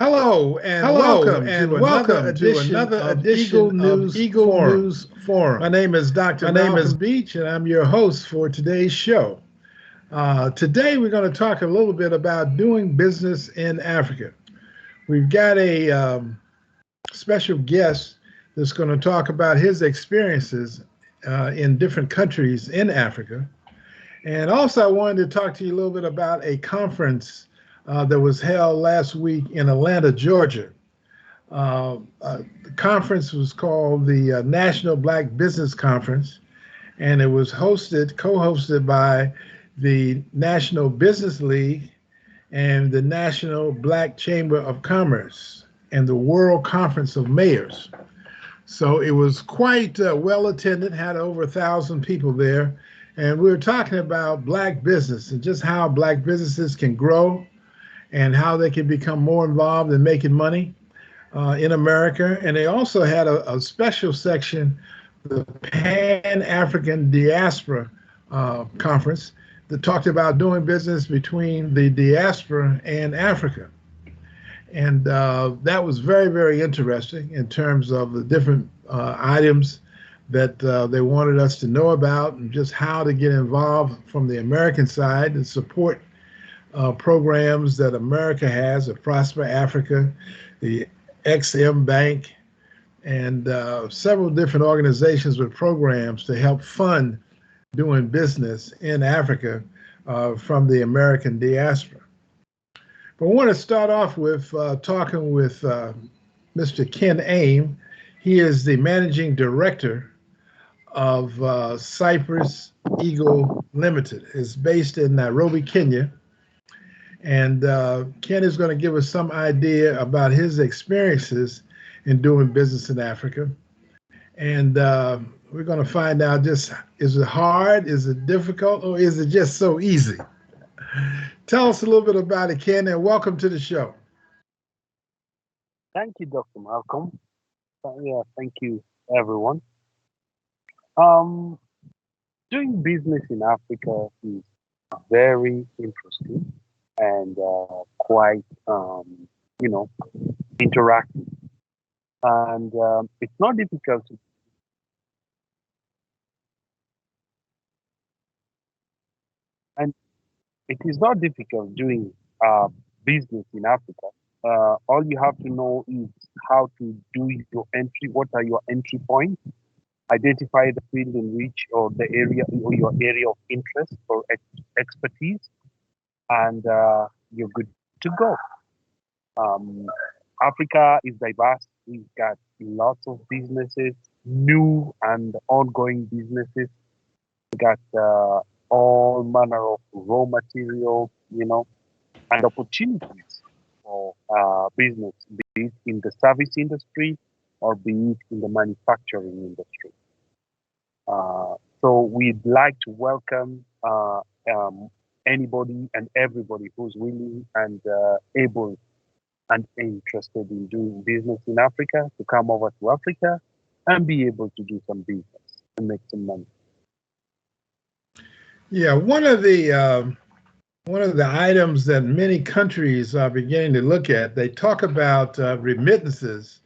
Hello and Hello welcome and to another welcome to edition another of edition Eagle of News Eagle Forum. News My Forum. name is Dr. My name Malcolm is Beach, and I'm your host for today's show. Today, we're going to talk a little bit about doing business in Africa. We've got a special guest that's going to talk about his experiences in different countries in Africa. And also, I wanted to talk to you a little bit about a conference that was held last week in Atlanta, Georgia. The conference was called the National Black Business Conference, and it was co-hosted by the National Business League and the National Black Chamber of Commerce and the World Conference of Mayors. So it was quite well attended, had over 1,000 people there. And we were talking about Black business and just how Black businesses can grow and how they can become more involved in making money in America. And they also had a special section, the Pan-African Diaspora Conference, that talked about doing business between the diaspora and Africa. And that was very, very interesting in terms of the different items that they wanted us to know about and just how to get involved from the American side and support programs that America has, the Prosper Africa, the XM Bank, and several different organizations with programs to help fund doing business in Africa from the American diaspora. But I want to start off with talking with Mr. Ken Aim. He is the managing director of Cypress Eagle Limited. It's based in Nairobi, Kenya. And Ken is going to give us some idea about his experiences in doing business in Africa. And we're going to find out just, is it hard, is it difficult, or is it just so easy? Tell us a little bit about it, Ken, and welcome to the show. Thank you, Dr. Malcolm. Thank you, everyone. Um, Doing business in Africa is very interesting and quite, you know, interactive. And it's not difficult to, and it is not difficult doing business in Africa. All you have to know is how to do your entry. What are your entry points? Identify the field in which or the area or your area of interest or expertise, and you're good to go. Um, Africa is diverse. We've got lots of businesses, new and ongoing businesses. We got all manner of raw material, and opportunities for business, be it in the service industry or be it in the manufacturing industry. So we'd like to welcome anybody and everybody who's willing and able and interested in doing business in Africa to come over to Africa and be able to do some business and make some money. Yeah, one of the items that many countries are beginning to look at, they talk about remittances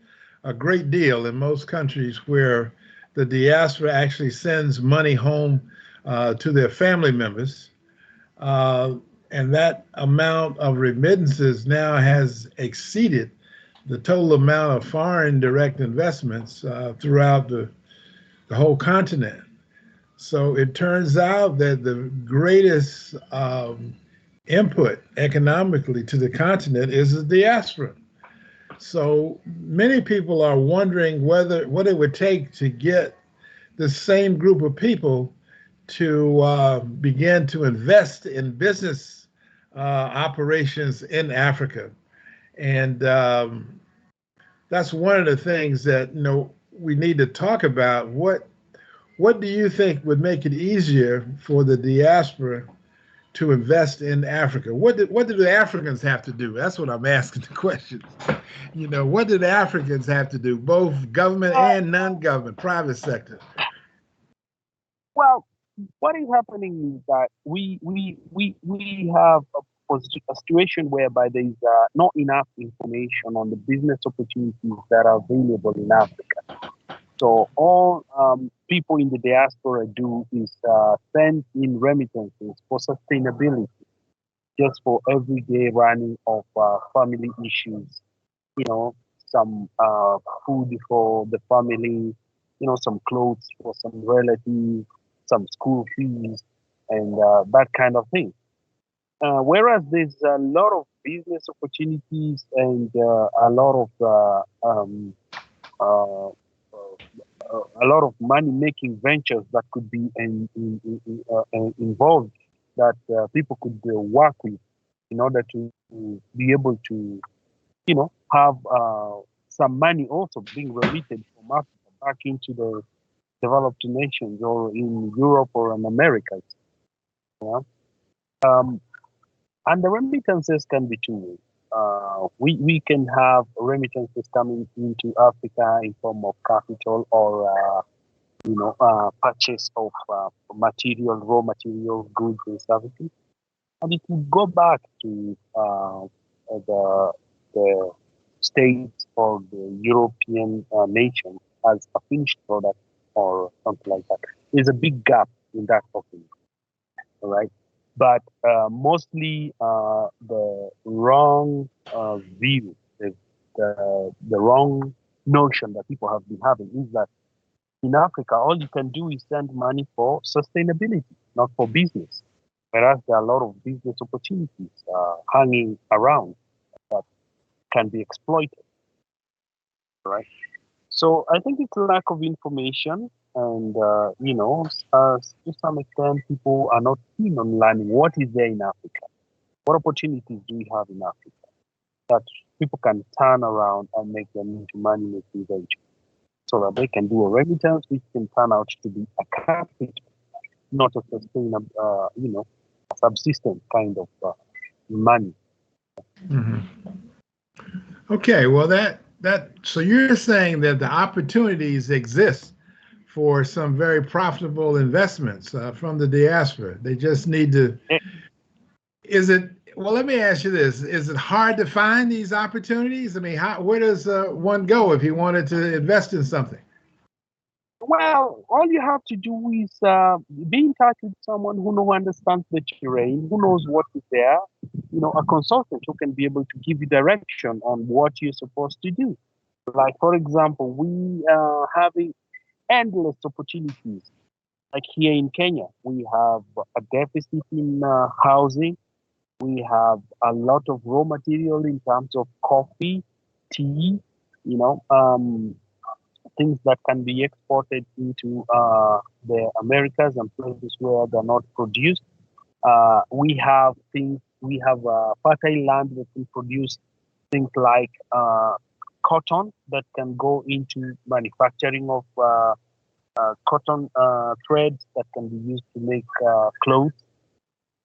a great deal in most countries where the diaspora actually sends money home to their family members. And that amount of remittances now has exceeded the total amount of foreign direct investments throughout the whole continent. So it turns out that the greatest input economically to the continent is the diaspora. So many people are wondering what it would take to get the same group of people to begin to invest in business operations in Africa. And that's one of the things that we need to talk about. What do you think would make it easier for the diaspora to invest in Africa? What do the Africans have to do? That's what I'm asking the question. What do the Africans have to do, both government and non-government, private sector? Well, what is happening is that we have a situation whereby there is not enough information on the business opportunities that are available in Africa. So all people in the diaspora do is send in remittances for sustainability, just for everyday running of family issues. You know, some food for the family, some clothes for some relatives, some school fees, and that kind of thing. Whereas there's a lot of business opportunities and uh, a lot of money making ventures that could be involved that people could work with in order to be able to have some money also being remitted from Africa back into the developed nations or in Europe or in America. Yeah? Um, and the remittances can be two ways. We can have remittances coming into Africa in form of capital or purchase of raw material, goods and services, and it will go back to the states or the European nation as a finished product or something like that. There's a big gap in that topic, all right? But mostly the wrong view, the wrong notion that people have been having is that in Africa, all you can do is send money for sustainability, not for business. Whereas there are a lot of business opportunities hanging around that can be exploited, right? So I think it's a lack of information, and to some extent, people are not keen on learning what is there in Africa. What opportunities do we have in Africa that people can turn around and make them into money-making ventures, so that they can do a remittance, which can turn out to be a capital, not a sustainable, a subsistence kind of money. Mm-hmm. Okay, well so you're saying that the opportunities exist for some very profitable investments from the diaspora. They just need to. Well, let me ask you this: is it hard to find these opportunities? I mean, where does one go if he wanted to invest in something? Well, all you have to do is be in touch with someone who understands the terrain, who knows what is there. A consultant who can be able to give you direction on what you're supposed to do. Like, for example, we are having endless opportunities. Like here in Kenya, we have a deficit in housing. We have a lot of raw material in terms of coffee, tea, things that can be exported into the Americas and places where they're not produced. We have fertile land that can produce things like cotton that can go into manufacturing of cotton threads that can be used to make clothes.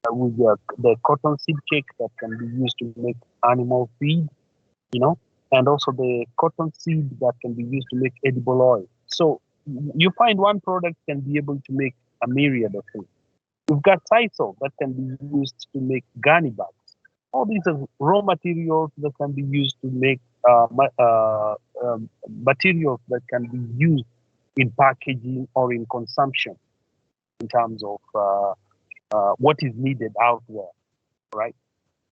With the cotton seed cake that can be used to make animal feed, and also the cotton seed that can be used to make edible oil. So you find one product can be able to make a myriad of things. We've got sisal that can be used to make gunny bags. All these are raw materials that can be used to make materials that can be used in packaging or in consumption in terms of what is needed out there, right?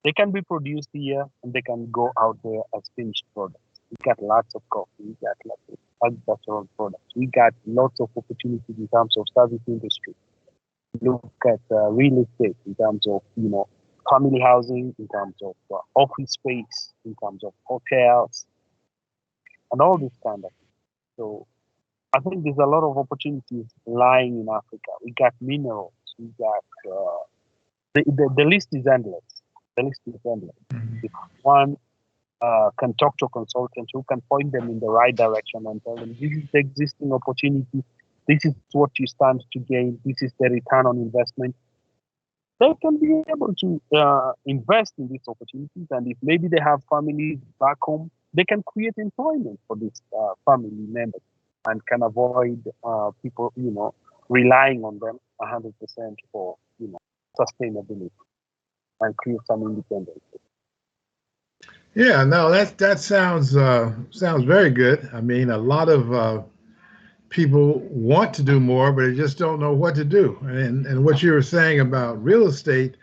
They can be produced here and they can go out there as finished products. We got lots of coffee, we got lots of agricultural products, we got lots of opportunities in terms of service industry. Look at real estate in terms of family housing, in terms of office space, in terms of hotels, and all this kind of thing. So I think there's a lot of opportunities lying in Africa. We got minerals, we got the list is endless. The list is endless. Mm-hmm. If one can talk to a consultant who can point them in the right direction and tell them this is the existing opportunity, this is what you stand to gain, this is the return on investment, they can be able to invest in these opportunities. And if maybe they have families back home, they can create employment for these family members and can avoid people, relying on them 100% for, sustainability. and create some independence. Yeah, no, that sounds very good. I mean, a lot of people want to do more, but they just don't know what to do. And what you were saying about real estate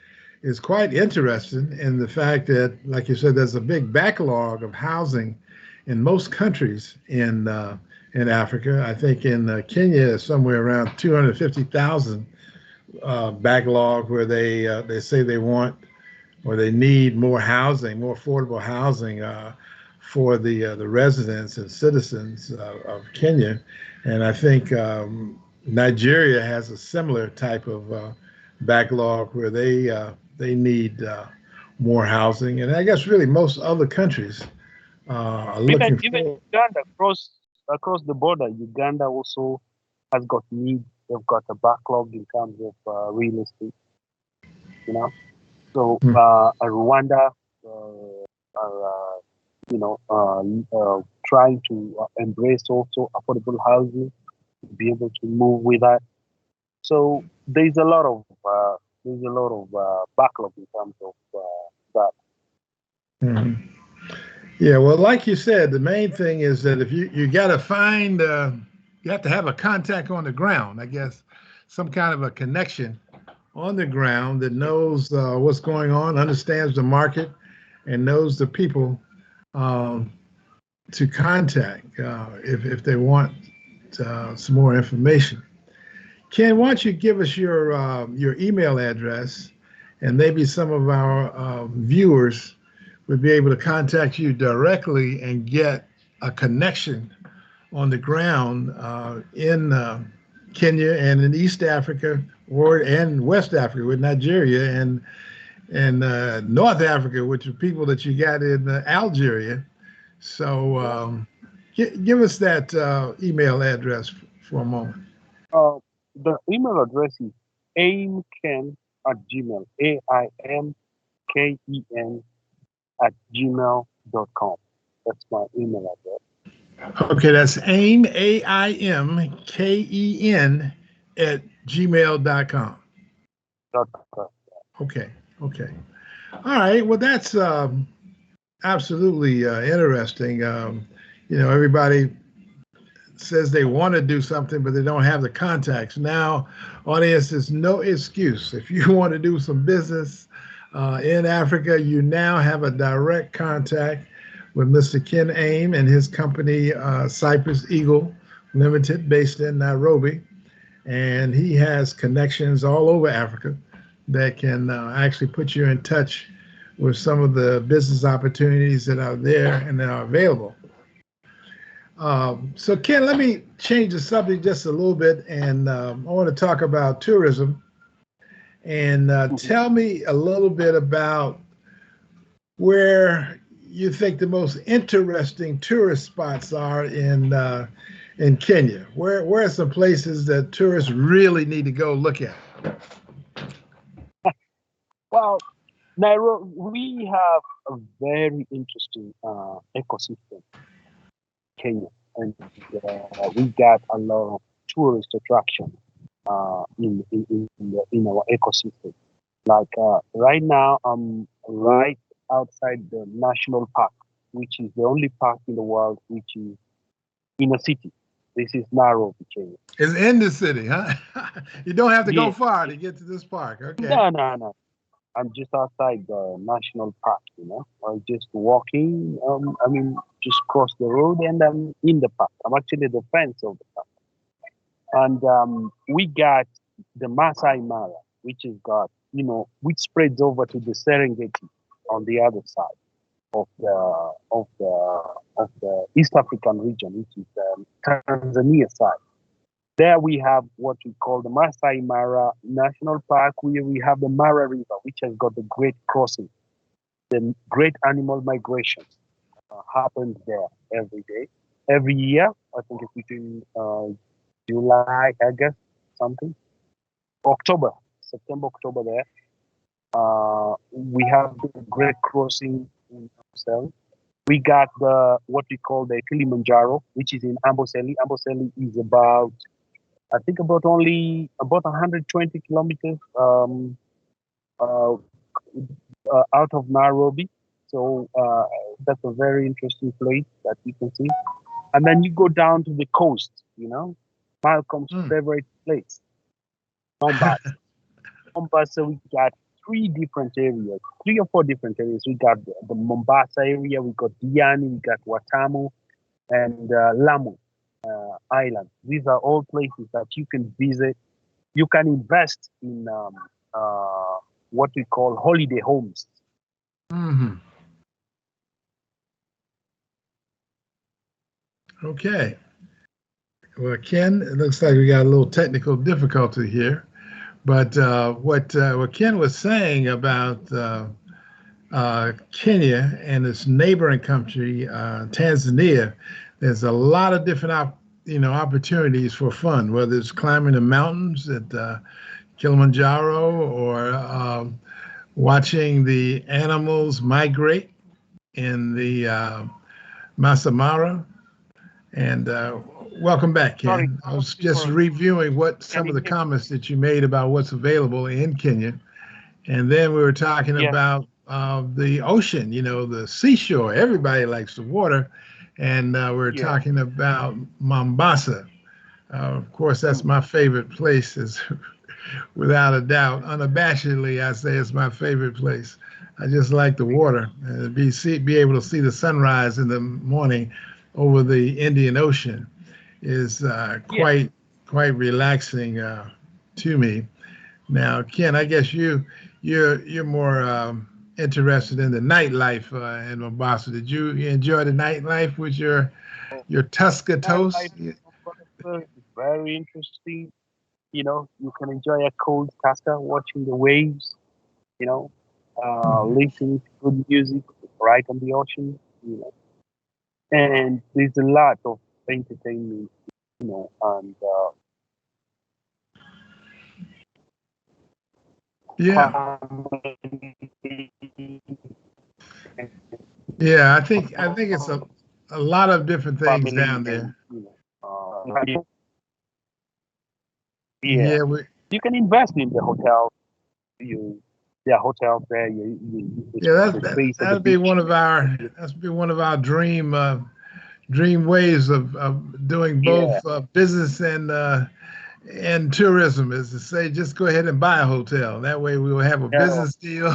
is quite interesting in the fact that, like you said, there's a big backlog of housing in most countries in Africa. I think in Kenya is somewhere around 250,000 backlog where they say they want or they need more housing, more affordable housing for the residents and citizens of Kenya. And I think Nigeria has a similar type of backlog where they need more housing. And I guess really most other countries are looking Even for. Uganda, across the border, Uganda also has got needs. They've got a backlog in terms of real estate. You know, so Rwanda are trying to embrace also affordable housing, be able to move with that. So there's a lot of backlog in terms of that. Mhm. Yeah, well, like you said, the main thing is that if you got to find, you have to have a contact on the ground, I guess, some kind of a connection on the ground that knows what's going on, understands the market, and knows the people um, to contact if they want some more information. Ken, why don't you give us your email address, and maybe some of our viewers would be able to contact you directly and get a connection on the ground in Kenya and in East Africa and West Africa with Nigeria and North Africa, which are people that you got in Algeria. So give us that email address for a moment. The email address is aimken at gmail, AIMKEN at gmail.com. That's my email address. Okay, that's AIM, AIMKEN at gmail.com. Okay, okay. All right, well, that's absolutely interesting. Everybody says they want to do something, but they don't have the contacts. Now, audience, is no excuse. If you want to do some business in Africa, you now have a direct contact with Mr. Ken Aim and his company, Cypress Eagle Limited, based in Nairobi. And he has connections all over Africa that can actually put you in touch with some of the business opportunities that are there and that are available. So Ken, let me change the subject just a little bit, and I want to talk about tourism. And tell me a little bit about where you think the most interesting tourist spots are in Kenya. Where are some places that tourists really need to go look at? Well, Nairobi, we have a very interesting ecosystem, Kenya, and we got a lot of tourist attraction in our ecosystem. Like right now, I'm right outside the national park, which is the only park in the world which is in a city. This is Nairobi, Kenya. It's in the city, huh? You don't have to go Yeah. far to get to this park. Okay. No. I'm just outside the national park, I'm just walking. Just cross the road and I'm in the park. I'm actually the fence of the park. And we got the Masai Mara, which is got, which spreads over to the Serengeti on the other side of the East African region, which is Tanzania side. There we have what we call the Masai Mara National Park, where we have the Mara River, which has got the great crossing. The great animal migration happens there every day. Every year, I think it's between July, August, something. October, September, October there. We have the great crossing in Amboseli. We got what we call the Kilimanjaro, which is in Amboseli. Amboseli is about 120 kilometers out of Nairobi. So that's a very interesting place that you can see. And then you go down to the coast, Malcolm's Mm. favorite place, Mombasa. Mombasa, we got three or four different areas. We got the Mombasa area, we got Diani, we got Watamu, and Lamu Island. These are all places that you can visit. You can invest in what we call holiday homes. Hmm. Okay. Well, Ken, it looks like we got a little technical difficulty here. But what Ken was saying about Kenya and its neighboring country, Tanzania, there's a lot of different opportunities for fun, whether it's climbing the mountains at Kilimanjaro or watching the animals migrate in the Masamara. And welcome back, Sorry, Ken. I was just reviewing some of the comments that you made about what's available in Kenya. And then we were talking yes, about the ocean, the seashore. Everybody likes the water. And we're yeah. talking about Mombasa. Of course, that's Mm. my favorite place, is without a doubt. Unabashedly, I say it's my favorite place. I just like the water and be able to see the sunrise in the morning over the Indian Ocean is Yeah. quite relaxing to me. Now, Ken, I guess you're more interested in the nightlife in Mombasa. Did you enjoy the nightlife with your Tusker Nightlife toast? Yeah. is very interesting. You can enjoy a cold Tusker, watching the waves, you know, Mhm. listening to good music right on the ocean, and there's a lot of entertainment, and Yeah, comedy. yeah. I think it's a lot of different things Family down and there. yeah, Yeah, you can invest in the hotel. You There are hotels there. yeah. The space at the That'd be beach. one of our dream ways of doing Yeah, both business and tourism, is to say, just go ahead and buy a hotel. That way we will have a yeah, business deal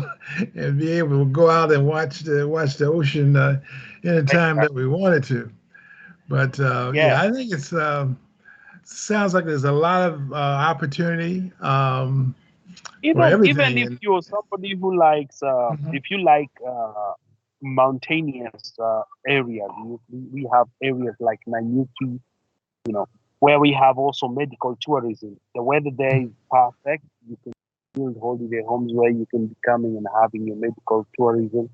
and be able to go out and watch the ocean anytime that we wanted to. But yeah. yeah, I think it's sounds like there's a lot of opportunity for Even everything. if And you're somebody who likes, mhm, if you like mountainous areas, we have areas like Nanyuki, you know, where we have also medical tourism. The weather there is perfect. You can build holiday homes where you can be coming and having your medical tourism.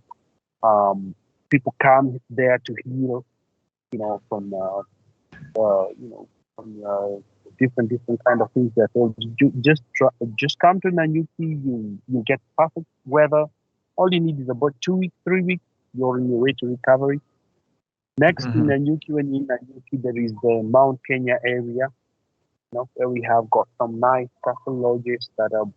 Um, People come there to heal, from from different kind of things there. So just come to Nanyuki. You get perfect weather. All you need is about 2 weeks, 3 weeks. You're on your way to recovery. Next to mhm, Nanyuki, when you're in Nanyuki, there is the Mount Kenya area, where we have got some nice castle lodges that are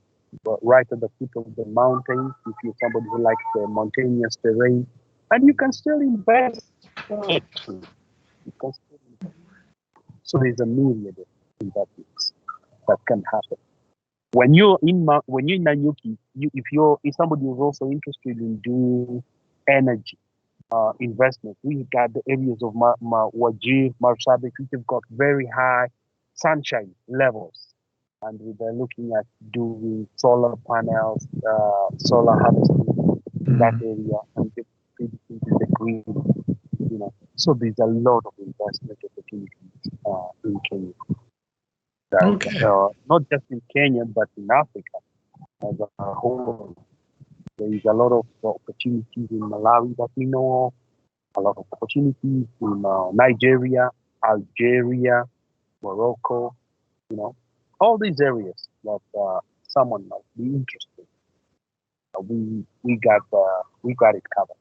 right at the foot of the mountains. If you're somebody who likes the mountainous terrain, and you can still invest in it too. You can still invest. So there's a myriad of investments that can happen. When you're in Nanyuki, if somebody who's also interested in doing energy investment, we got the areas of Wajir, Marsabit, which have got very high sunshine levels, and we're looking at doing solar panels, solar harvesting in that mhm. area, and get into the green. So there's a lot of investment opportunities in Kenya. That Okay. not just in Kenya, but in Africa as a whole. There is a lot of opportunities in Malawi that we know of, a lot of opportunities in Nigeria, Algeria, Morocco, you know, all these areas that someone might be interested. We got it covered.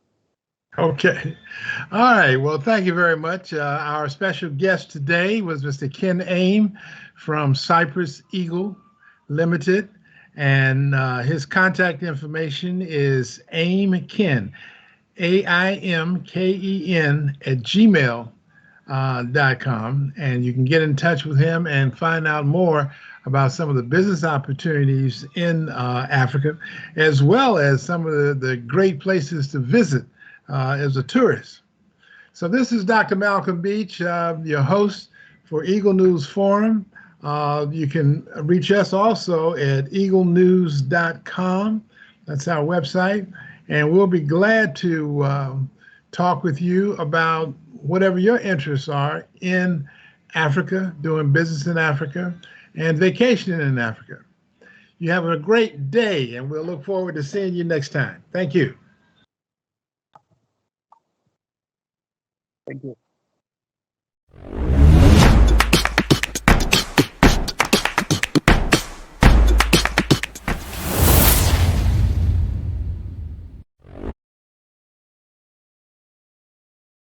Okay. All right. Well, thank you very much. Our special guest today was Mr. Ken Aim from Cypress Eagle Limited. And his contact information is aimken, AIMKEN @gmail.com. And you can get in touch with him and find out more about some of the business opportunities in Africa, as well as some of the great places to visit as a tourist. So this is Dr. Malcolm Beach, your host for Eagle News Forum. You can reach us also at eaglenews.com. That's our website. And we'll be glad to talk with you about whatever your interests are in Africa, doing business in Africa, and vacationing in Africa. You have a great day, and we'll look forward to seeing you next time. Thank you. Thank you.